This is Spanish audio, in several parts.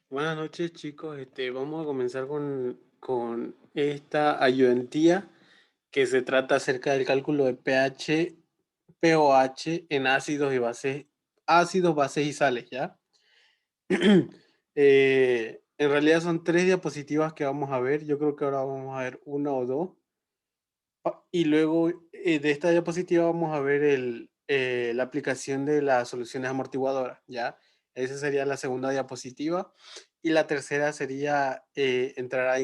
Buenas noches, chicos. Vamos a comenzar con esta ayudantía que se trata acerca del cálculo de pH, pOH en ácidos y bases, ácidos, bases y sales, ¿ya? En realidad son tres diapositivas que vamos a ver. Yo creo que ahora vamos a ver una o dos. Y luego de esta diapositiva vamos a ver la aplicación de las soluciones amortiguadoras, ¿ya? Esa sería la segunda diapositiva. Y la tercera sería entrar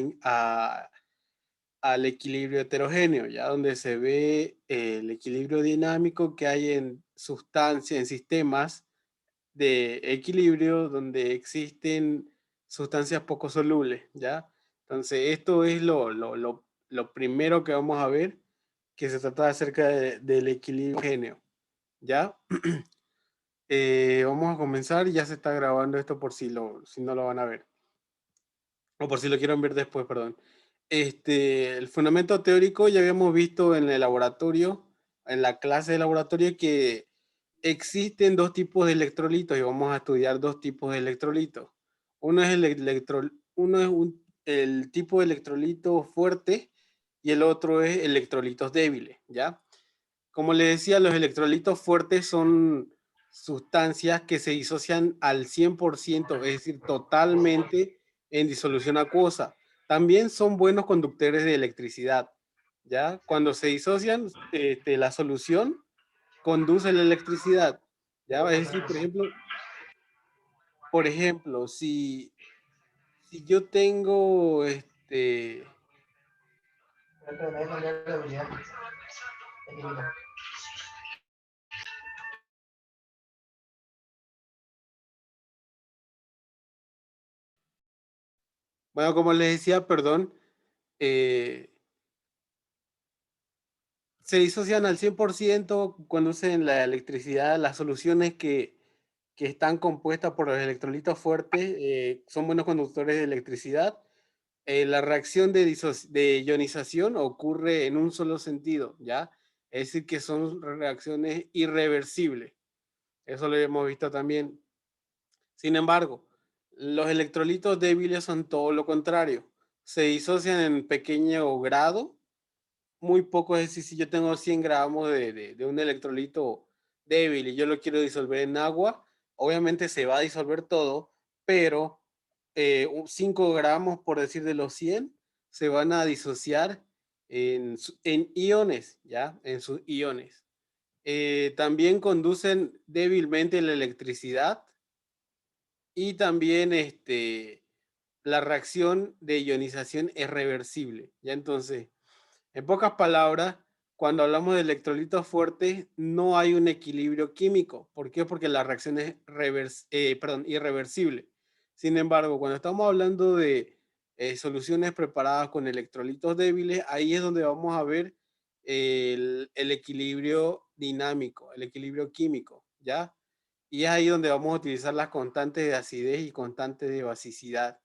al equilibrio heterogéneo, ¿ya? Donde se ve el equilibrio dinámico que hay en sustancias, en sistemas de equilibrio donde existen sustancias poco solubles, ¿ya? Entonces, esto es lo primero que vamos a ver, que se trata acerca del equilibrio genio, ¿ya? Vamos a comenzar, ya se está grabando esto por si no lo van a ver, o por si lo quieren ver después, perdón. El fundamento teórico ya habíamos visto en el laboratorio, en la clase de laboratorio, que existen dos tipos de electrolitos y vamos a estudiar dos tipos de electrolitos. Uno es el tipo de electrolito fuerte y el otro es electrolitos débiles, ¿ya? Como les decía, los electrolitos fuertes son sustancias que se disocian al 100%, es decir, totalmente en disolución acuosa. También son buenos conductores de electricidad, ¿ya? Cuando se disocian, la solución conduce la electricidad, ¿ya? Es decir, por ejemplo, si yo tengo, bueno, como les decía, perdón, eh, se disocian al 100%, conducen la electricidad, las soluciones que están compuestas por los electrolitos fuertes son buenos conductores de electricidad. La reacción de ionización ocurre en un solo sentido, ¿ya? Es decir, que son reacciones irreversibles. Eso lo hemos visto también. Sin embargo, los electrolitos débiles son todo lo contrario. Se disocian en pequeño grado, muy poco. Es decir, si yo tengo 100 gramos de un electrolito débil y yo lo quiero disolver en agua, obviamente se va a disolver todo, pero 5 gramos, por decir, de los 100 se van a disociar en iones, ¿ya? En sus iones. También conducen débilmente la electricidad y también la reacción de ionización es reversible, ¿ya? Entonces, en pocas palabras, cuando hablamos de electrolitos fuertes, no hay un equilibrio químico. ¿Por qué? Porque la reacción es irreversible. Sin embargo, cuando estamos hablando de soluciones preparadas con electrolitos débiles, ahí es donde vamos a ver el equilibrio dinámico, el equilibrio químico, ¿ya? Y es ahí donde vamos a utilizar las constantes de acidez y constantes de basicidad,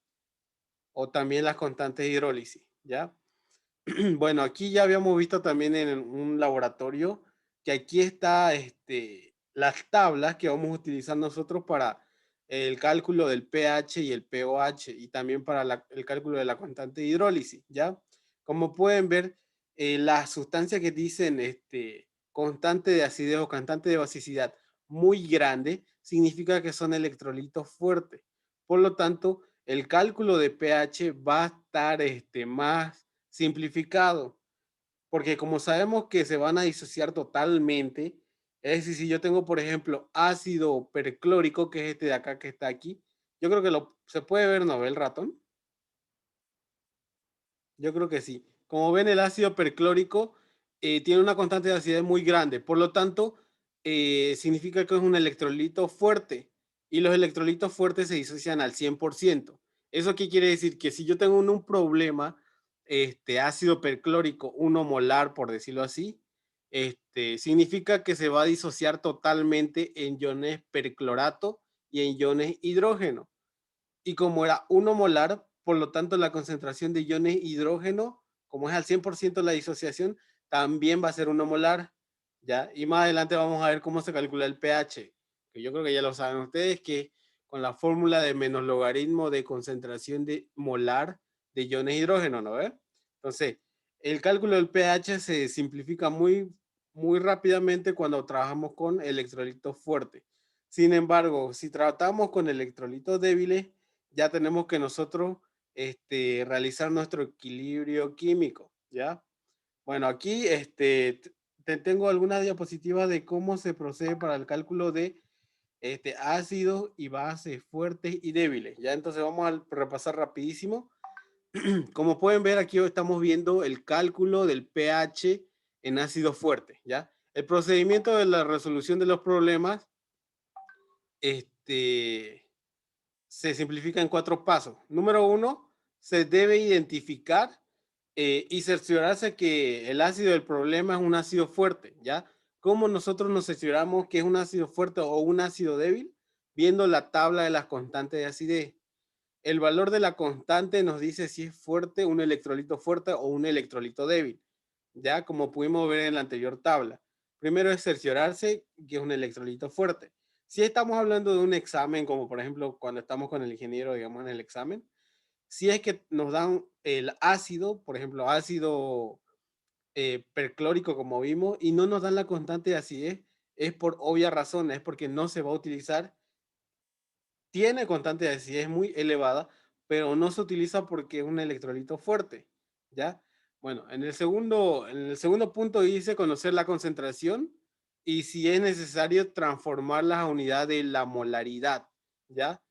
o también las constantes de hidrólisis, ¿ya? Bueno, aquí ya habíamos visto también en un laboratorio que aquí está las tablas que vamos a utilizar nosotros para el cálculo del pH y el pOH y también para el cálculo de la constante de hidrólisis, ¿ya? Como pueden ver, las sustancias que dicen constante de acidez o constante de basicidad muy grande significa que son electrolitos fuertes. Por lo tanto, el cálculo de pH va a estar más simplificado, porque como sabemos que se van a disociar totalmente, es decir, si yo tengo, por ejemplo, ácido perclórico, que es este de acá que está aquí, yo creo que se puede ver, ¿no ve el ratón? Yo creo que sí. Como ven, el ácido perclórico tiene una constante de acidez muy grande, por lo tanto, significa que es un electrolito fuerte y los electrolitos fuertes se disocian al 100%. ¿Eso qué quiere decir? Que si yo tengo un problema, ácido perclórico 1 molar, por decirlo así, significa que se va a disociar totalmente en iones perclorato y en iones hidrógeno. Y como era 1 molar, por lo tanto la concentración de iones hidrógeno, como es al 100% la disociación, también va a ser 1 molar, ¿ya? Y más adelante vamos a ver cómo se calcula el pH, que yo creo que ya lo saben ustedes, que con la fórmula de menos logaritmo de concentración de molar de iones de hidrógeno, ¿no ve? Entonces, el cálculo del pH se simplifica muy rápidamente cuando trabajamos con electrolitos fuertes. Sin embargo, si tratamos con electrolitos débiles, ya tenemos que nosotros realizar nuestro equilibrio químico, ¿ya? Bueno, aquí te tengo algunas diapositivas de cómo se procede para el cálculo de ácidos y bases fuertes y débiles, ¿ya? Entonces vamos a repasar rapidísimo. Como pueden ver, aquí estamos viendo el cálculo del pH en ácido fuerte, ¿ya? El procedimiento de la resolución de los problemas se simplifica en 4 pasos. Número 1, se debe identificar y cerciorarse que el ácido del problema es un ácido fuerte, ¿ya? ¿Cómo nosotros nos cercioramos que es un ácido fuerte o un ácido débil? Viendo la tabla de las constantes de acidez. El valor de la constante nos dice si es fuerte, un electrolito fuerte o un electrolito débil, ya como pudimos ver en la anterior tabla. Primero es cerciorarse que es un electrolito fuerte. Si estamos hablando de un examen, como por ejemplo cuando estamos con el ingeniero, digamos, en el examen, si es que nos dan el ácido, por ejemplo, ácido perclórico, como vimos, y no nos dan la constante de acidez, es por obvia razón, es porque no se va a utilizar, tiene constante de acidez muy elevada, pero no se utiliza porque es un electrolito fuerte, ¿ya? Bueno, en el segundo punto dice conocer la concentración y si es necesario transformarlas a unidad de la molaridad, ¿ya?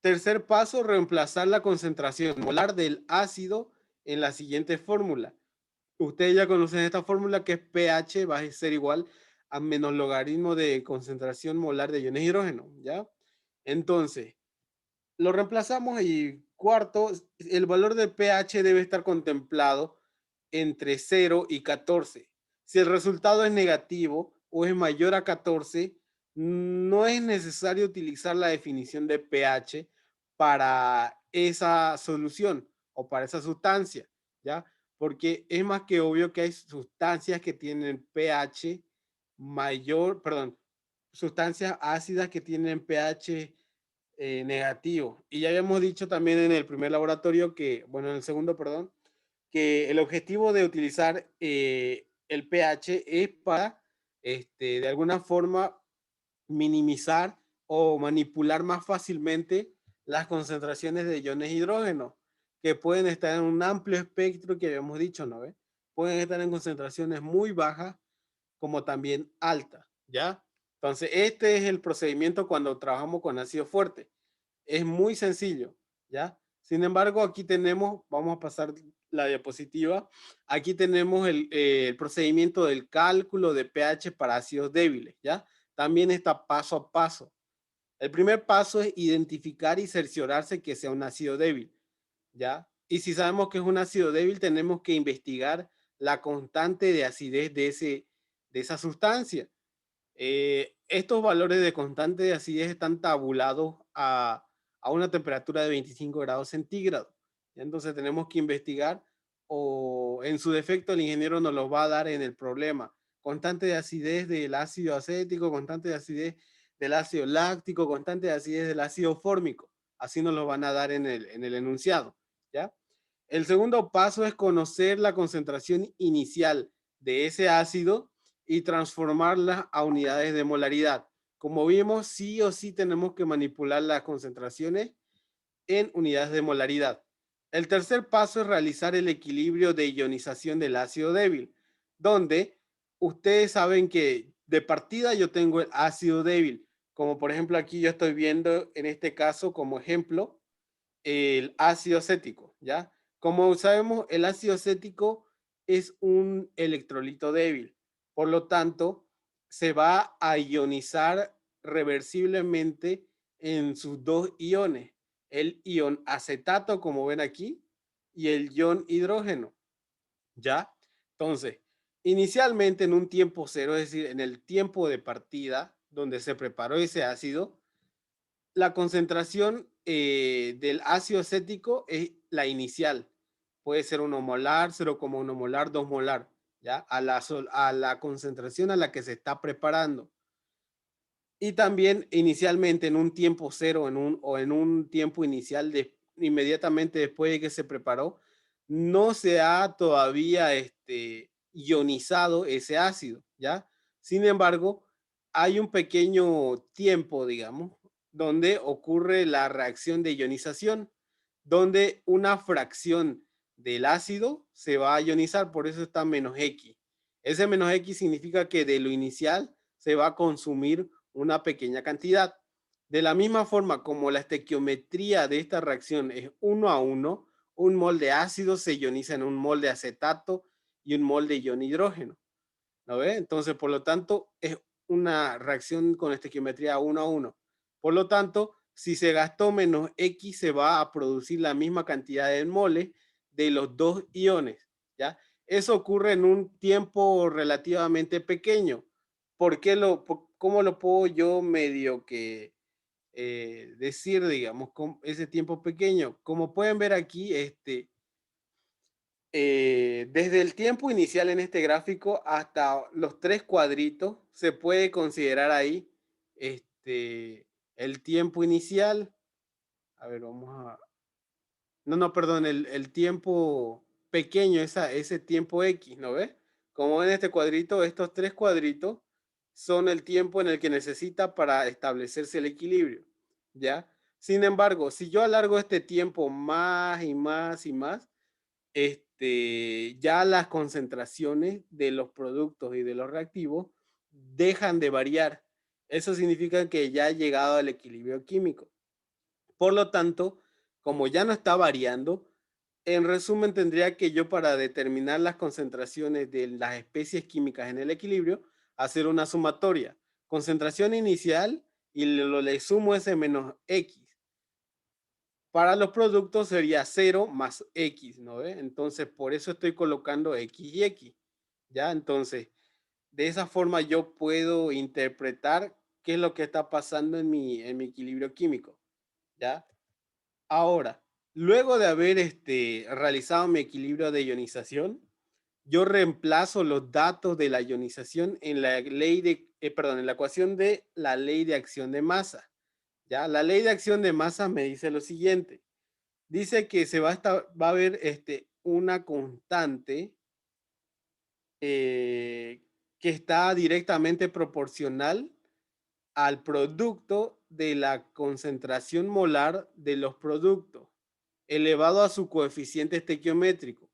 Tercer paso, reemplazar la concentración molar del ácido en la siguiente fórmula. Ustedes ya conocen esta fórmula que es pH va a ser igual a menos logaritmo de concentración molar de iones de hidrógeno, ¿ya? Entonces, lo reemplazamos y cuarto, el valor de pH debe estar contemplado entre 0 y 14. Si el resultado es negativo o es mayor a 14, no es necesario utilizar la definición de pH para esa solución o para esa sustancia, ¿ya? Porque es más que obvio que hay sustancias que tienen pH mayor, perdón, sustancias ácidas que tienen pH negativo. Y ya habíamos dicho también en el primer laboratorio que, bueno, en el segundo, perdón, que el objetivo de utilizar el pH es para, de alguna forma, minimizar o manipular más fácilmente las concentraciones de iones de hidrógeno, que pueden estar en un amplio espectro que habíamos dicho, ¿no ve? Pueden estar en concentraciones muy bajas como también altas, ¿ya? Entonces, este es el procedimiento cuando trabajamos con ácido fuerte. Es muy sencillo, ¿ya? Sin embargo, aquí tenemos, vamos a pasar la diapositiva, aquí tenemos el procedimiento del cálculo de pH para ácidos débiles, ¿ya? También está paso a paso. El primer paso es identificar y cerciorarse que sea un ácido débil, ¿ya? Y si sabemos que es un ácido débil, tenemos que investigar la constante de acidez de esa sustancia. Estos valores de constante de acidez están tabulados a una temperatura de 25 grados centígrados. Entonces tenemos que investigar o en su defecto el ingeniero nos lo va a dar en el problema. Constante de acidez del ácido acético, constante de acidez del ácido láctico, constante de acidez del ácido fórmico. Así nos lo van a dar en el enunciado. ¿Ya? El segundo paso es conocer la concentración inicial de ese ácido y transformarla a unidades de molaridad. Como vimos, sí o sí tenemos que manipular las concentraciones en unidades de molaridad. El tercer paso es realizar el equilibrio de ionización del ácido débil, donde ustedes saben que de partida yo tengo el ácido débil, como por ejemplo aquí yo estoy viendo en este caso como ejemplo el ácido acético, ¿ya? Como sabemos, el ácido acético es un electrolito débil, por lo tanto, se va a ionizar reversiblemente en sus dos iones, el ion acetato, como ven aquí, y el ion hidrógeno, ¿ya? Entonces, inicialmente en un tiempo cero, es decir, en el tiempo de partida donde se preparó ese ácido, la concentración del ácido acético es la inicial. Puede ser 1 molar, 0,1 molar, 2 molar, ¿ya? A la concentración a la que se está preparando. Y también inicialmente en un tiempo cero o en un tiempo inicial inmediatamente después de que se preparó, no se ha todavía ionizado ese ácido, ¿ya? Sin embargo, hay un pequeño tiempo, digamos, donde ocurre la reacción de ionización, donde una fracción del ácido se va a ionizar, por eso está menos X. Ese menos X significa que de lo inicial se va a consumir una pequeña cantidad. De la misma forma como la estequiometría de esta reacción es 1 a 1, un mol de ácido se ioniza en un mol de acetato y un mol de ion hidrógeno. ¿No ve? Entonces, por lo tanto, es una reacción con estequiometría 1 a 1. Por lo tanto, si se gastó menos X, se va a producir la misma cantidad de moles de los dos iones. ¿Ya? Eso ocurre en un tiempo relativamente pequeño. ¿Cómo lo puedo yo medio que decir, digamos, con ese tiempo pequeño? Como pueden ver aquí, desde el tiempo inicial en este gráfico hasta los tres cuadritos, se puede considerar ahí el tiempo inicial. A ver, vamos a... No, no, perdón, el tiempo pequeño, ese tiempo X, ¿no ves? Como en este cuadrito, estos tres cuadritos son el tiempo en el que necesita para establecerse el equilibrio, ¿ya? Sin embargo, si yo alargo este tiempo más y más y más, ya las concentraciones de los productos y de los reactivos dejan de variar. Eso significa que ya ha llegado al equilibrio químico. Por lo tanto, como ya no está variando, en resumen tendría que yo para determinar las concentraciones de las especies químicas en el equilibrio, hacer una sumatoria. Concentración inicial y le sumo ese menos X. Para los productos sería 0 más X, ¿no ve? Entonces, por eso estoy colocando X y X, ¿ya? Entonces, de esa forma yo puedo interpretar qué es lo que está pasando en mi equilibrio químico, ¿ya? Ahora, luego de haber realizado mi equilibrio de ionización, yo reemplazo los datos de la ionización en la ley en la ecuación de la ley de acción de masa, ¿ya? La ley de acción de masa me dice lo siguiente. Dice que va a haber una constante que está directamente proporcional al producto de la concentración molar de los productos, elevado a su coeficiente estequiométrico,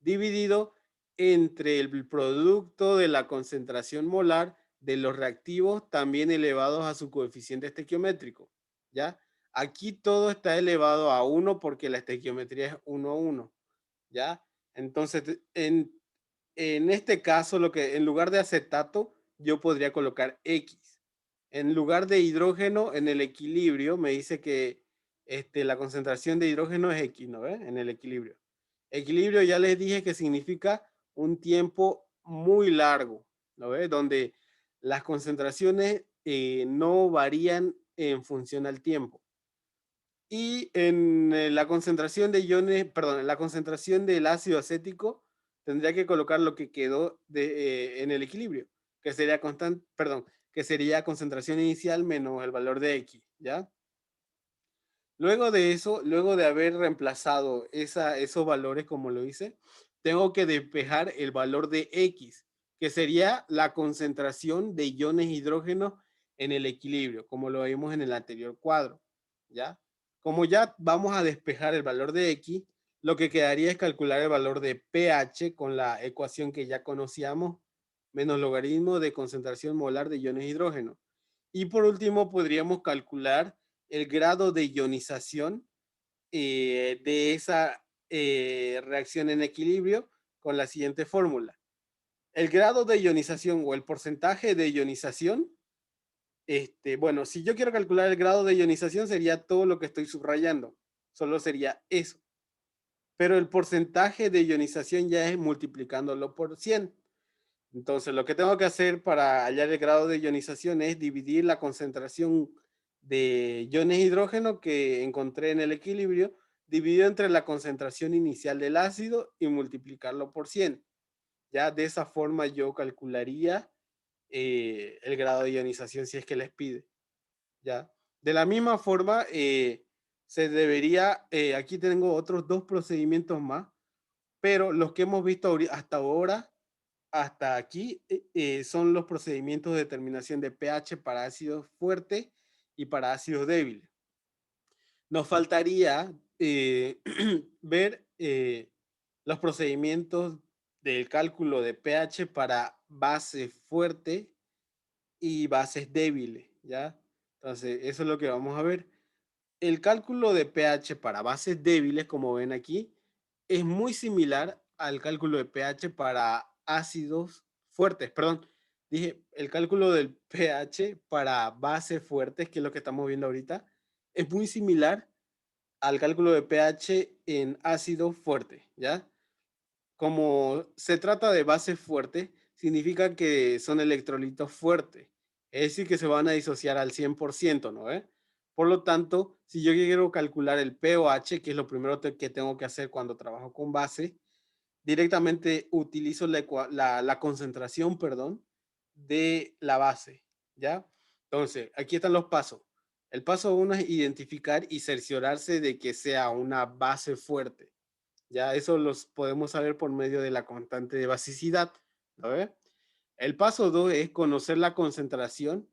dividido entre el producto de la concentración molar de los reactivos también elevados a su coeficiente estequiométrico, ¿ya? Aquí todo está elevado a 1 porque la estequiometría es 1 a 1, ¿ya? Entonces, en este caso, en lugar de acetato, yo podría colocar X. En lugar de hidrógeno, en el equilibrio, me dice que la concentración de hidrógeno es X, ¿no ve? En el equilibrio. Equilibrio ya les dije que significa un tiempo muy largo, ¿no ve? Donde las concentraciones no varían en función al tiempo. Y en la concentración de iones, perdón, en la concentración del ácido acético, tendría que colocar lo que quedó en el equilibrio, que sería perdón, que sería concentración inicial menos el valor de X, ¿ya? Luego de eso, luego de haber reemplazado esos valores como lo hice, tengo que despejar el valor de X, que sería la concentración de iones hidrógeno en el equilibrio, como lo vimos en el anterior cuadro, ¿ya? Como ya vamos a despejar el valor de X, lo que quedaría es calcular el valor de pH con la ecuación que ya conocíamos, menos logaritmo de concentración molar de iones hidrógeno. Y por último, podríamos calcular el grado de ionización de esa reacción en equilibrio con la siguiente fórmula. El grado de ionización o el porcentaje de ionización, bueno, si yo quiero calcular el grado de ionización sería todo lo que estoy subrayando, solo sería eso. Pero el porcentaje de ionización ya es multiplicándolo por 100. Entonces, lo que tengo que hacer para hallar el grado de ionización es dividir la concentración de iones hidrógeno que encontré en el equilibrio, dividido entre la concentración inicial del ácido y multiplicarlo por 100. Ya de esa forma yo calcularía el grado de ionización si es que les pide, ¿ya? De la misma forma, se debería, aquí tengo otros dos procedimientos más, pero los que hemos visto hasta ahora, hasta aquí, son los procedimientos de determinación de pH para ácidos fuertes y para ácidos débiles. Nos faltaría ver los procedimientos del cálculo de pH para base fuerte y bases débiles, ¿ya? Entonces, eso es lo que vamos a ver. El cálculo de pH para bases débiles, como ven aquí, es muy similar al cálculo de pH para ácidos fuertes. Perdón, dije, el cálculo del pH para bases fuertes, que es lo que estamos viendo ahorita, es muy similar al cálculo de pH en ácido fuerte, ¿ya? Como se trata de bases fuertes, significa que son electrolitos fuertes, es decir, que se van a disociar al 100%, ¿no? Por lo tanto, si yo quiero calcular el pOH, que es lo primero que tengo que hacer cuando trabajo con base, directamente utilizo la concentración, perdón, de la base, ¿ya? Entonces, aquí están los pasos. El paso uno es identificar y cerciorarse de que sea una base fuerte. Ya eso los podemos saber por medio de la constante de basicidad, ¿no ve? El paso 2 es conocer la concentración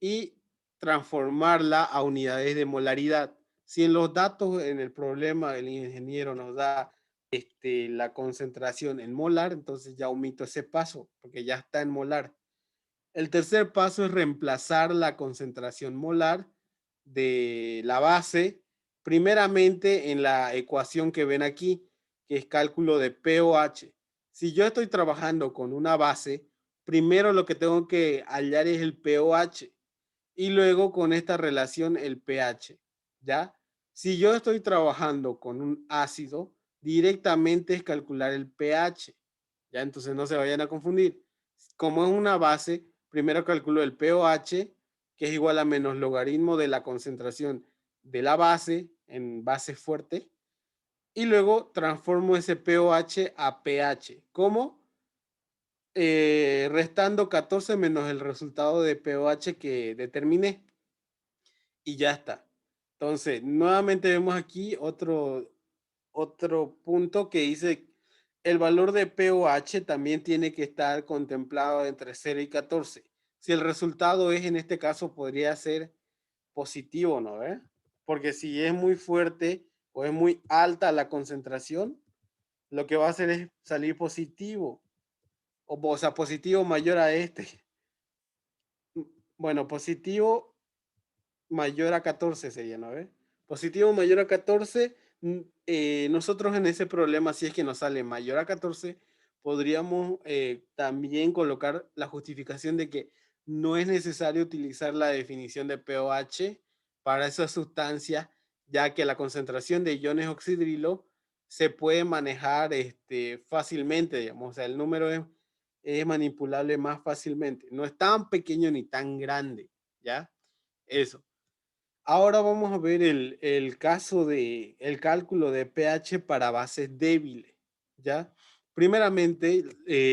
y transformarla a unidades de molaridad. Si en los datos, en el problema, el ingeniero nos da la concentración en molar, entonces ya omito ese paso, porque ya está en molar. El tercer paso es reemplazar la concentración molar de la base, primeramente en la ecuación que ven aquí, que es cálculo de pOH. Si yo estoy trabajando con una base, primero lo que tengo que hallar es el pOH y luego con esta relación el pH, ¿ya? Si yo estoy trabajando con un ácido, directamente es calcular el pH, ¿ya? Entonces no se vayan a confundir. Como es una base, primero calculo el pOH, que es igual a menos logaritmo de la concentración de la base en base fuerte, y luego transformo ese pOH a pH. ¿Cómo? Restando 14 menos el resultado de pOH que determiné y ya está. Entonces, nuevamente vemos aquí otro punto que dice el valor de pOH también tiene que estar contemplado entre 0 y 14. Si el resultado es, en este caso, podría ser positivo, ¿no? Porque si es muy fuerte o es muy alta la concentración, lo que va a hacer es salir positivo, o sea, positivo mayor a este. Bueno, positivo mayor a 14 sería, ¿no? Positivo mayor a 14, nosotros en ese problema, si es que nos sale mayor a 14, podríamos también colocar la justificación de que no es necesario utilizar la definición de pOH para esa sustancia, ya que la concentración de iones oxidrilo se puede manejar fácilmente, digamos, o sea, el número es manipulable más fácilmente. No es tan pequeño ni tan grande, ¿ya? Eso. Ahora vamos a ver el caso de el cálculo de pH para bases débiles, ¿ya? Primeramente,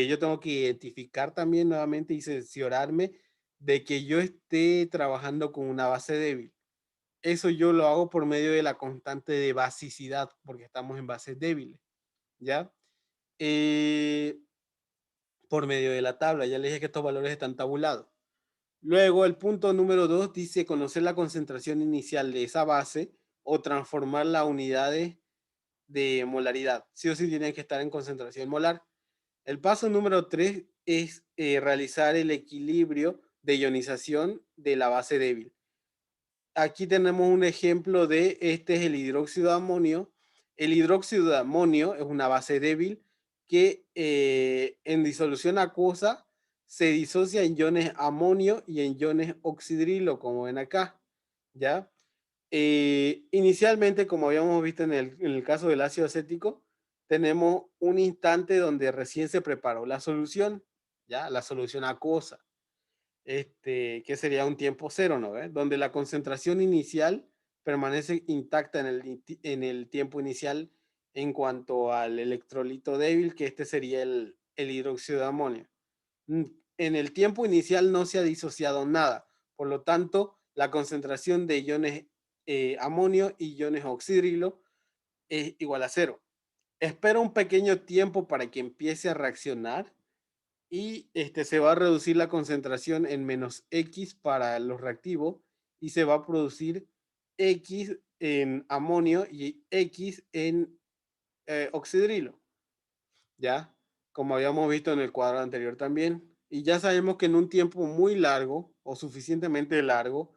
yo tengo que identificar también nuevamente y cerciorarme de que yo esté trabajando con una base débil. Eso yo lo hago por medio de la constante de basicidad, porque estamos en bases débiles, ¿ya? Eh, por medio de la tabla, ya les dije que estos valores están tabulados. Luego, el punto número 2 dice conocer la concentración inicial de esa base o transformar las unidades de molaridad. Sí o sí tienen que estar en concentración molar. El paso número 3 es realizar el equilibrio de ionización de la base débil. Aquí tenemos un ejemplo de, este es el hidróxido de amonio. El hidróxido de amonio es una base débil que en disolución acuosa se disocia en iones amonio y en iones oxidrilo, como ven acá, ¿ya? Inicialmente, como habíamos visto en el caso del ácido acético, tenemos un instante donde recién se preparó la solución, ¿ya? La solución acuosa, que sería un tiempo cero, ¿no? Donde la concentración inicial permanece intacta en el tiempo inicial en cuanto al electrolito débil, que este sería el hidróxido de amonio. Mm, en el tiempo inicial no se ha disociado nada. Por lo tanto, la concentración de iones amonio y iones oxidrilo es igual a cero. Espera un pequeño tiempo para que empiece a reaccionar y se va a reducir la concentración en menos X para los reactivos y se va a producir X en amonio y X en oxidrilo, ¿ya? Como habíamos visto en el cuadro anterior también. Y ya sabemos que en un tiempo muy largo o suficientemente largo,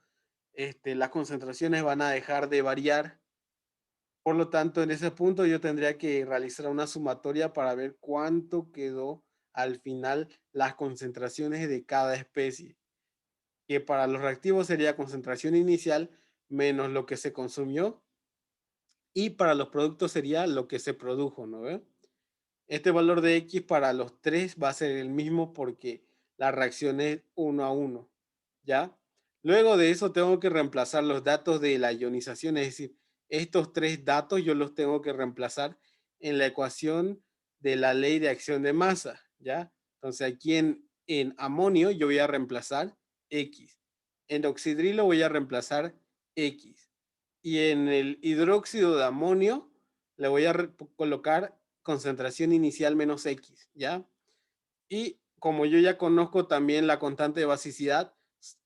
las concentraciones van a dejar de variar. Por lo tanto, en ese punto yo tendría que realizar una sumatoria para ver cuánto quedó al final las concentraciones de cada especie, que para los reactivos sería concentración inicial menos lo que se consumió y para los productos sería lo que se produjo, ¿no ve? Este valor de X para los tres va a ser el mismo porque la reacción es 1 a 1, ¿ya? Luego de eso tengo que reemplazar los datos de la ionización, es decir, estos tres datos yo los tengo que reemplazar en la ecuación de la ley de acción de masa, ¿ya? Entonces aquí en amonio yo voy a reemplazar X, en oxidrilo voy a reemplazar X y en el hidróxido de amonio le voy a colocar concentración inicial menos X, ¿ya? Y como yo ya conozco también la constante de basicidad,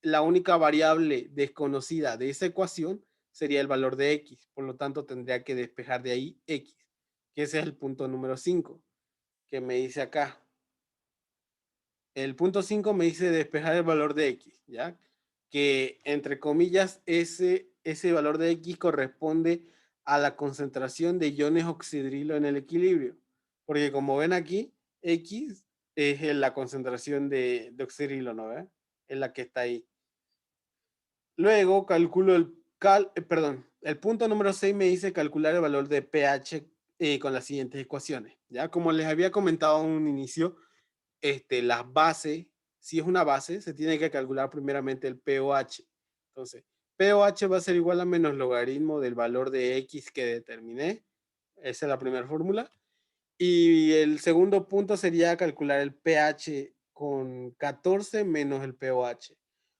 la única variable desconocida de esa ecuación sería el valor de X. Por lo tanto, tendría que despejar de ahí X, que ese es el punto número 5 que me dice acá. El punto 5 me dice despejar el valor de X, ¿ya? Que entre comillas ese valor de X corresponde a la concentración de iones oxidrilo en el equilibrio. Porque como ven aquí, X es la concentración de oxidrilo, ¿no ve? Es la que está ahí. Luego calculo el punto número 6 me dice calcular el valor de pH con las siguientes ecuaciones, ¿ya? Como les había comentado en un inicio, las bases, si es una base, se tiene que calcular primeramente el pOH. Entonces, pOH va a ser igual a menos logaritmo del valor de X que determiné. Esa es la primera fórmula. Y el segundo punto sería calcular el pH con 14 menos el pOH.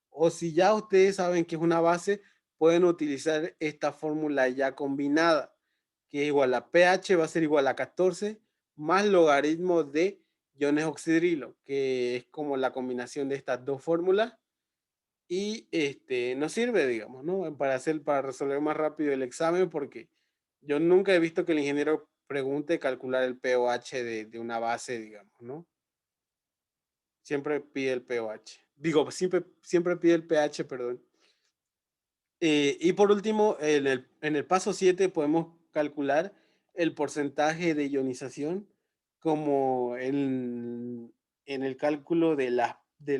O si ya ustedes saben que es una base, pueden utilizar esta fórmula ya combinada, que es igual a pH va a ser igual a 14 más logaritmo de iones oxidrilo, que es como la combinación de estas dos fórmulas. Y nos sirve, digamos, ¿no? Para resolver más rápido el examen, porque yo nunca he visto que el ingeniero pregunte calcular el pOH de una base, digamos, ¿no? Siempre pide el pOH. Digo, siempre pide el pH, perdón. Y por último, en el paso 7 podemos calcular el porcentaje de ionización como en el cálculo de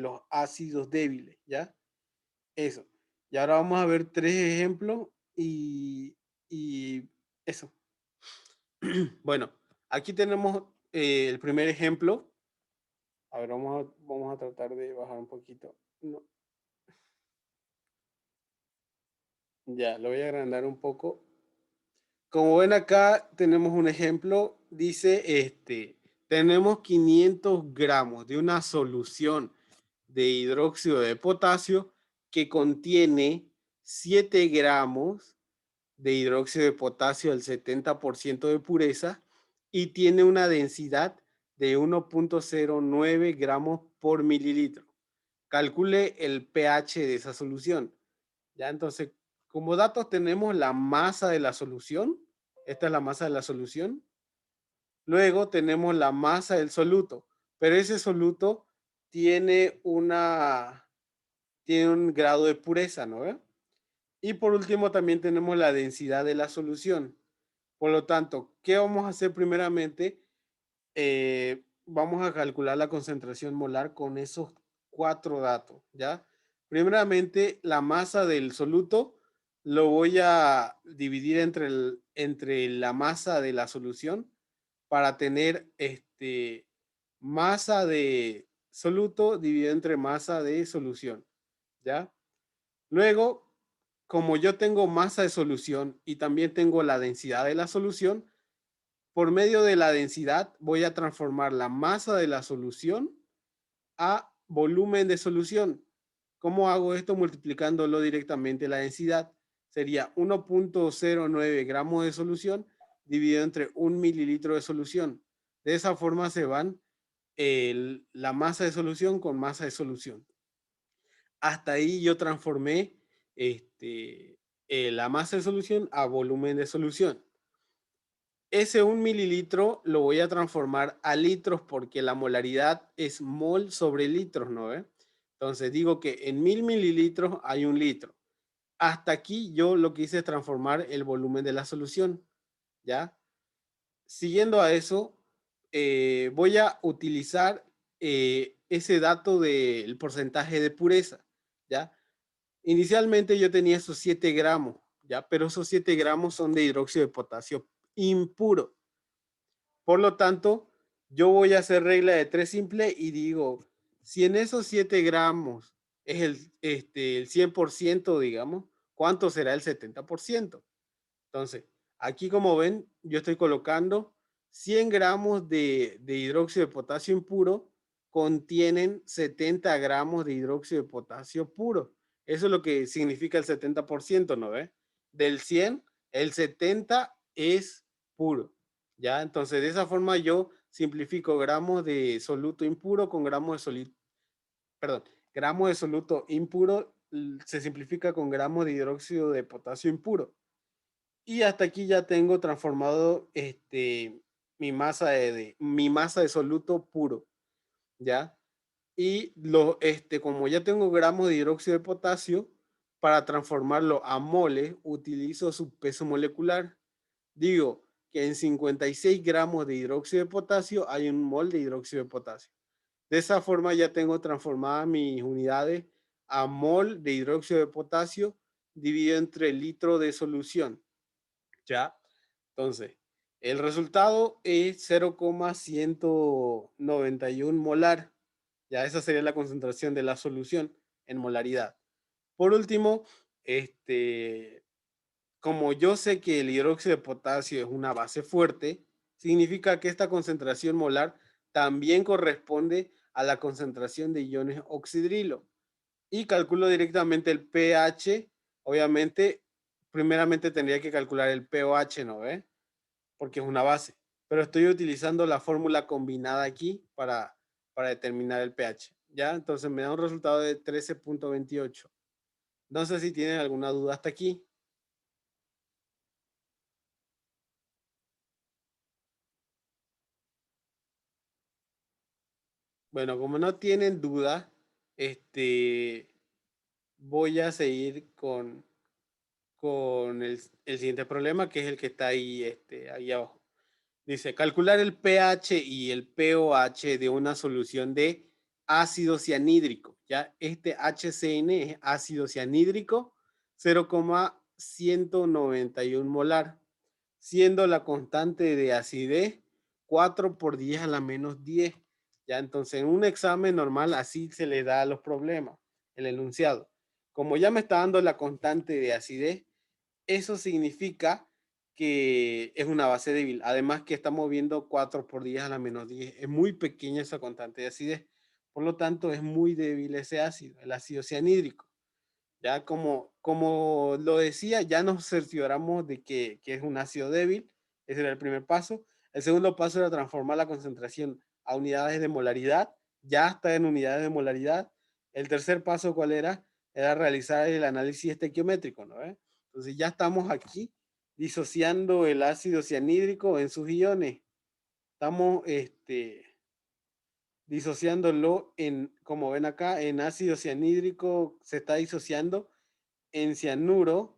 los ácidos débiles, ¿ya? Eso. Y ahora vamos a ver tres ejemplos y eso. Bueno, aquí tenemos el primer ejemplo. A ver, vamos a tratar de bajar un poquito. No, ya, lo voy a agrandar un poco. Como ven acá, tenemos un ejemplo. Dice, tenemos 500 gramos de una solución de hidróxido de potasio que contiene 7 gramos de hidróxido de potasio al 70% de pureza y tiene una densidad de 1,09 gramos por mililitro. Calcule el pH de esa solución. Ya, entonces, como datos tenemos la masa de la solución. Esta es la masa de la solución. Luego tenemos la masa del soluto, pero ese soluto tiene tiene un grado de pureza, ¿no? Y por último también tenemos la densidad de la solución. Por lo tanto, ¿qué vamos a hacer primeramente? Vamos a calcular la concentración molar con esos cuatro datos, ¿ya? Primeramente, la masa del soluto lo voy a dividir entre la masa de la solución para tener masa de soluto dividido entre masa de solución, ¿ya? Luego, como yo tengo masa de solución y también tengo la densidad de la solución, por medio de la densidad voy a transformar la masa de la solución a volumen de solución. ¿Cómo hago esto? Multiplicándolo directamente la densidad. Sería 1.09 gramos de solución dividido entre 1 mililitro de solución. De esa forma se van la masa de solución con masa de solución. Hasta ahí yo transformé la masa de solución a volumen de solución. Ese 1 mililitro lo voy a transformar a litros porque la molaridad es mol sobre litros, ¿no ve? Entonces digo que en 1000 mililitros hay 1 litro. Hasta aquí yo lo que hice es transformar el volumen de la solución, ¿ya? Siguiendo a eso, voy a utilizar ese dato del porcentaje de pureza, ¿ya? Inicialmente yo tenía esos 7 gramos, ¿ya? Pero esos 7 gramos son de hidróxido de potasio impuro. Por lo tanto, yo voy a hacer regla de 3 simple y digo, si en esos 7 gramos es el 100%, digamos, ¿cuánto será el 70%? Entonces, aquí como ven, yo estoy colocando 100 gramos de hidróxido de potasio impuro contienen 70 gramos de hidróxido de potasio puro. Eso es lo que significa el 70%, ¿no ve? Del 100, el 70 es puro. ¿Ya? Entonces, de esa forma yo simplifico gramos de soluto impuro con gramos de soluto, perdón, gramos de soluto impuro se simplifica con gramos de hidróxido de potasio impuro. Y hasta aquí ya tengo transformado mi masa de soluto puro, ¿ya? Y como ya tengo gramos de hidróxido de potasio, para transformarlo a mole, utilizo su peso molecular. Digo que en 56 gramos de hidróxido de potasio hay un mol de hidróxido de potasio. De esa forma ya tengo transformadas mis unidades a mol de hidróxido de potasio dividido entre litro de solución. ¿Ya? Entonces, el resultado es 0,191 molar. Ya esa sería la concentración de la solución en molaridad. Por último, como yo sé que el hidróxido de potasio es una base fuerte, significa que esta concentración molar también corresponde a la concentración de iones oxidrilo. Y calculo directamente el pH. Obviamente, primeramente tendría que calcular el pOH, ¿no ve? Porque es una base. Pero estoy utilizando la fórmula combinada aquí para determinar el pH. ¿Ya? Entonces me da un resultado de 13.28. No sé si tienen alguna duda hasta aquí. Bueno, como no tienen duda, voy a seguir con el siguiente problema, que es el que está ahí, ahí abajo. Dice, calcular el pH y el pOH de una solución de ácido cianhídrico. Ya, este HCN es ácido cianhídrico, 0,191 molar, siendo la constante de acidez 4 por 10 a la menos 10. Ya, entonces en un examen normal así se le da a los problemas, el enunciado. Como ya me está dando la constante de acidez, eso significa que es una base débil. Además que estamos viendo 4 por 10 a la menos 10. Es muy pequeña esa constante de acidez. Por lo tanto, es muy débil ese ácido, el ácido cianhídrico. Ya como lo decía, ya nos cercioramos de que es un ácido débil. Ese era el primer paso. El segundo paso era transformar la concentración a unidades de molaridad. Ya está en unidades de molaridad. El tercer paso, ¿cuál era? Era realizar el análisis estequiométrico, ¿no? Entonces ya estamos aquí disociando el ácido cianhídrico en sus iones. Estamos disociándolo como ven acá, en ácido cianhídrico se está disociando en cianuro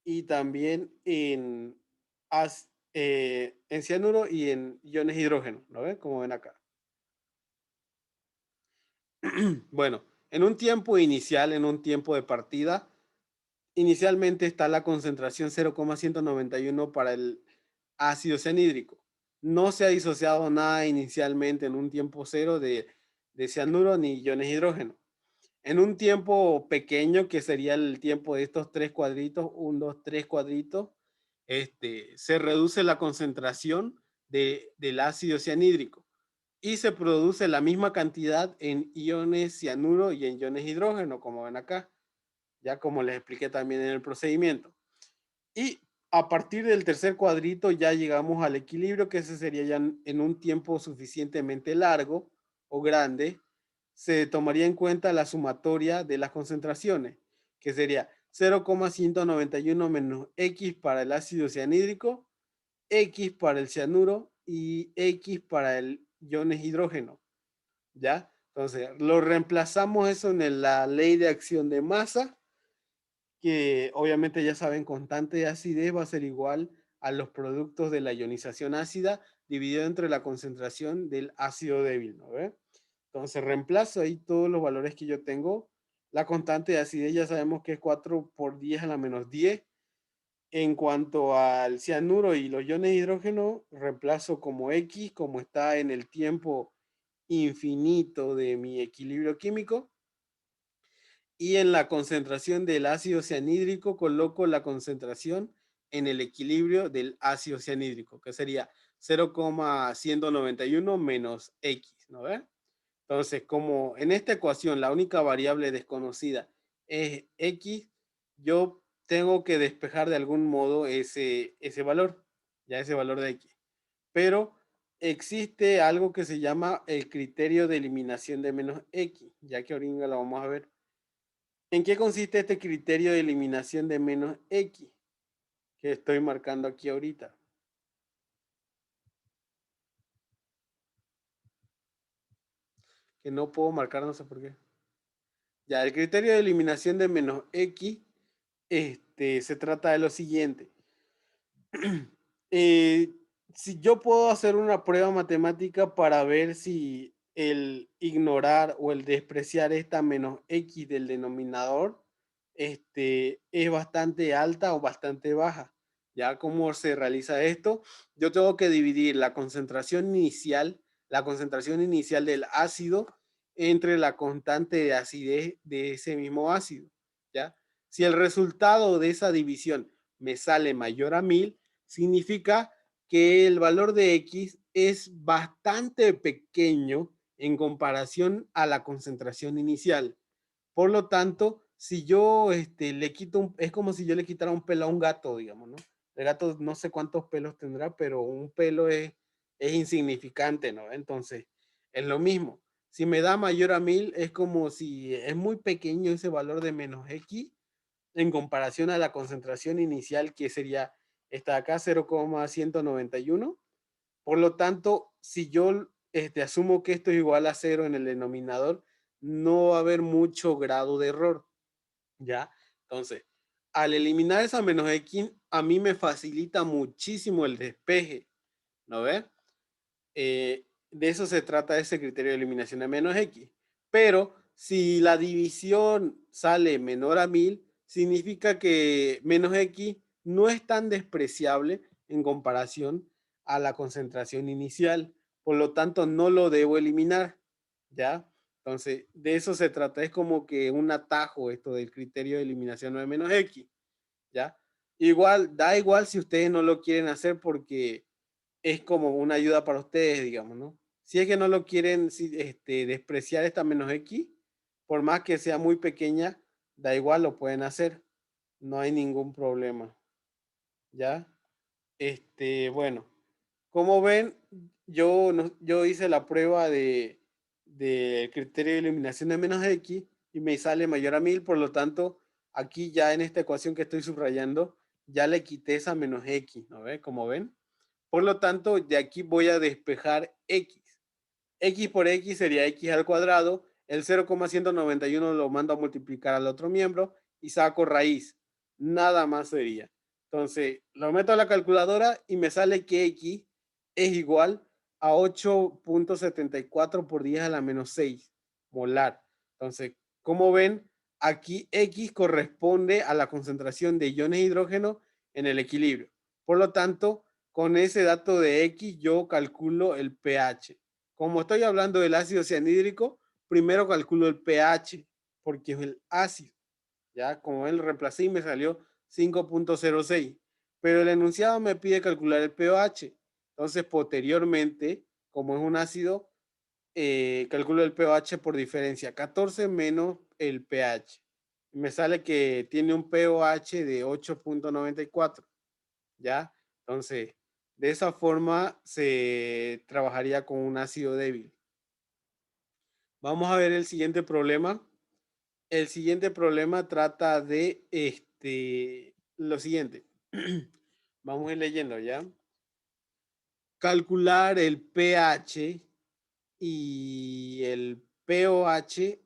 y también en cianuro y en iones hidrógeno, ¿no ven? Como ven acá. Bueno, en un tiempo inicial, en un tiempo de partida, inicialmente está la concentración 0,191 para el ácido cianhídrico. No se ha disociado nada inicialmente en un tiempo cero de cianuro ni iones hidrógeno. En un tiempo pequeño, que sería el tiempo de estos tres cuadritos, 1, 2, 3 cuadritos, se reduce la concentración del ácido cianhídrico. y se produce la misma cantidad en iones cianuro y en iones hidrógeno, como ven acá, ya como les expliqué también en el procedimiento. Y a partir del tercer cuadrito ya llegamos al equilibrio, que ese sería ya en un tiempo suficientemente largo o grande. Se tomaría en cuenta la sumatoria de las concentraciones, que sería 0,191 menos X para el ácido cianhídrico, X para el cianuro y X para el iones hidrógeno. ¿Ya? Entonces, lo reemplazamos eso en la ley de acción de masa, que obviamente ya saben, constante de acidez va a ser igual a los productos de la ionización ácida dividido entre la concentración del ácido débil, ¿no ve? Entonces reemplazo ahí todos los valores que yo tengo. La constante de acidez ya sabemos que es 4 por 10 a la menos 10. En cuanto al cianuro y los iones de hidrógeno, reemplazo como X, como está en el tiempo infinito de mi equilibrio químico. Y en la concentración del ácido cianhídrico coloco la concentración en el equilibrio del ácido cianhídrico, que sería 0,191 menos X, ¿no ve? Entonces, como en esta ecuación la única variable desconocida es X, yo tengo que despejar de algún modo ese valor, ya ese valor de X. Pero existe algo que se llama el criterio de eliminación de menos X, ya que ahorita lo vamos a ver. ¿En qué consiste este criterio de eliminación de menos X que estoy marcando aquí ahorita? Que no puedo marcar, no sé por qué. Ya, el criterio de eliminación de menos X, se trata de lo siguiente. Eh, si yo puedo hacer una prueba matemática para ver si el ignorar o el despreciar esta menos X del denominador, es bastante alta o bastante baja. ¿Ya cómo se realiza esto? Yo tengo que dividir la concentración inicial del ácido entre la constante de acidez de ese mismo ácido. ¿Ya? Si el resultado de esa división me sale mayor a 1000, significa que el valor de X es bastante pequeño en comparación a la concentración inicial. Por lo tanto, si yo le quito, es como si yo le quitara un pelo a un gato, digamos, ¿no? El gato no sé cuántos pelos tendrá, pero un pelo es insignificante, ¿no? Entonces, es lo mismo. Si me da mayor a 1000, es como si es muy pequeño ese valor de menos X en comparación a la concentración inicial, que sería esta de acá, 0,191. Por lo tanto, si yo asumo que esto es igual a cero en el denominador, no va a haber mucho grado de error, ¿ya? Entonces, al eliminar esa menos X, a mí me facilita muchísimo el despeje, ¿no ves? De eso se trata ese criterio de eliminación de menos X. Pero si la división sale menor a 1000, significa que menos X no es tan despreciable en comparación a la concentración inicial. Por lo tanto, no lo debo eliminar, ¿ya? Entonces, de eso se trata. Es como que un atajo esto del criterio de eliminación de menos X, ¿ya? Igual, da igual si ustedes no lo quieren hacer porque es como una ayuda para ustedes, digamos, ¿no? Si es que no lo quieren despreciar esta menos X, por más que sea muy pequeña, da igual, lo pueden hacer. No hay ningún problema, ¿ya? Bueno, como ven, yo, no, yo hice la prueba de criterio de eliminación de menos X y me sale mayor a 1000, por lo tanto, aquí ya en esta ecuación que estoy subrayando, ya le quité esa menos X, ¿no ve? Como ven. Por lo tanto, de aquí voy a despejar X. X por X sería X al cuadrado. El 0,191 lo mando a multiplicar al otro miembro y saco raíz. Nada más sería. Entonces, lo meto a la calculadora y me sale que X es igual a 8,74 por 10 a la menos 6 molar. Entonces, como ven, aquí X corresponde a la concentración de iones de hidrógeno en el equilibrio. Por lo tanto, con ese dato de X yo calculo el pH. Como estoy hablando del ácido cianhídrico, primero calculo el pH, porque es el ácido. Ya, como él reemplacé y me salió 5,06. Pero el enunciado me pide calcular el pH. Entonces, posteriormente, como es un ácido, calculo el pOH por diferencia, 14 menos el pH. Me sale que tiene un pOH de 8.94, ¿ya? Entonces, de esa forma se trabajaría con un ácido débil. Vamos a ver el siguiente problema. El siguiente problema trata de lo siguiente. Vamos a ir leyendo, ¿ya? Calcular el pH y el pOH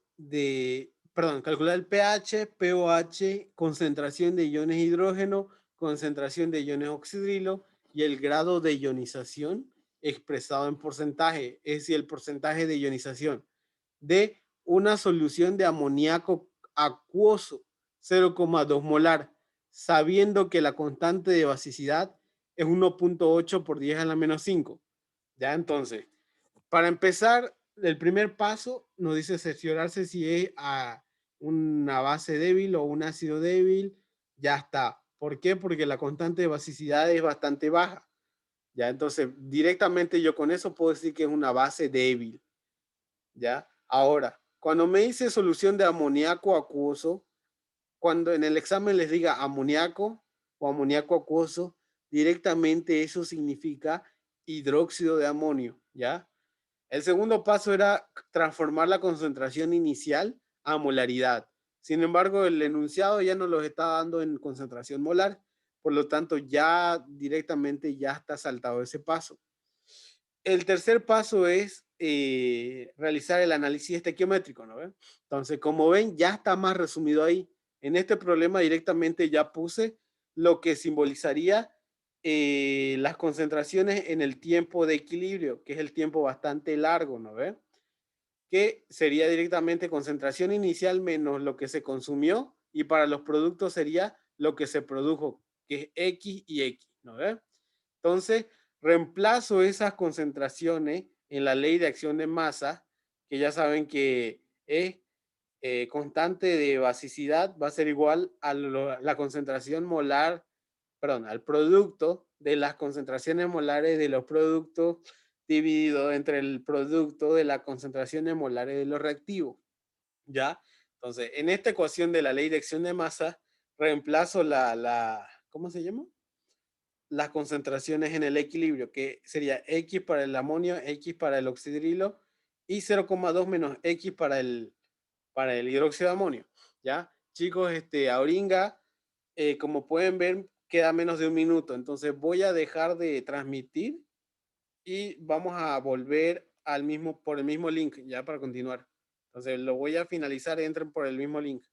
perdón, calcular el pH, pOH, concentración de iones hidrógeno, concentración de iones oxidrilo y el grado de ionización expresado en porcentaje, es decir, el porcentaje de ionización de una solución de amoníaco acuoso 0,2 molar, sabiendo que la constante de basicidad es 1.8 por 10 a la menos 5. Ya entonces, para empezar, el primer paso nos dice cerciorarse si es una base débil o un ácido débil. Ya está. ¿Por qué? Porque la constante de basicidad es bastante baja. Ya, entonces directamente yo con eso puedo decir que es una base débil. ¿Ya? Ahora, cuando me dice solución de amoníaco acuoso, cuando en el examen les diga amoníaco o amoníaco acuoso, directamente eso significa hidróxido de amonio, ¿ya? El segundo paso era transformar la concentración inicial a molaridad. Sin embargo, el enunciado ya nos los está dando en concentración molar, por lo tanto ya directamente ya está saltado ese paso. El tercer paso es realizar el análisis estequiométrico, ¿no ven? Entonces, como ven, ya está más resumido ahí. En este problema directamente ya puse lo que simbolizaría las concentraciones en el tiempo de equilibrio, que es el tiempo bastante largo, ¿no ven? Que sería directamente concentración inicial menos lo que se consumió, y para los productos sería lo que se produjo, que es X y X, ¿no ven? Entonces, reemplazo esas concentraciones en la ley de acción de masa, que ya saben que es constante de basicidad, va a ser igual a la concentración molar, perdón, al producto de las concentraciones molares de los productos dividido entre el producto de las concentraciones molares de los reactivos, ¿ya? Entonces, en esta ecuación de la ley de acción de masa, reemplazo ¿cómo se llama? Las concentraciones en el equilibrio, que sería X para el amonio, X para el oxidrilo y 0,2 menos X para el hidróxido de amonio. ¿Ya? Chicos, ahorita, como pueden ver, queda menos de un minuto. Entonces voy a dejar de transmitir y vamos a volver por el mismo link, ya para continuar. Entonces lo voy a finalizar, entren por el mismo link.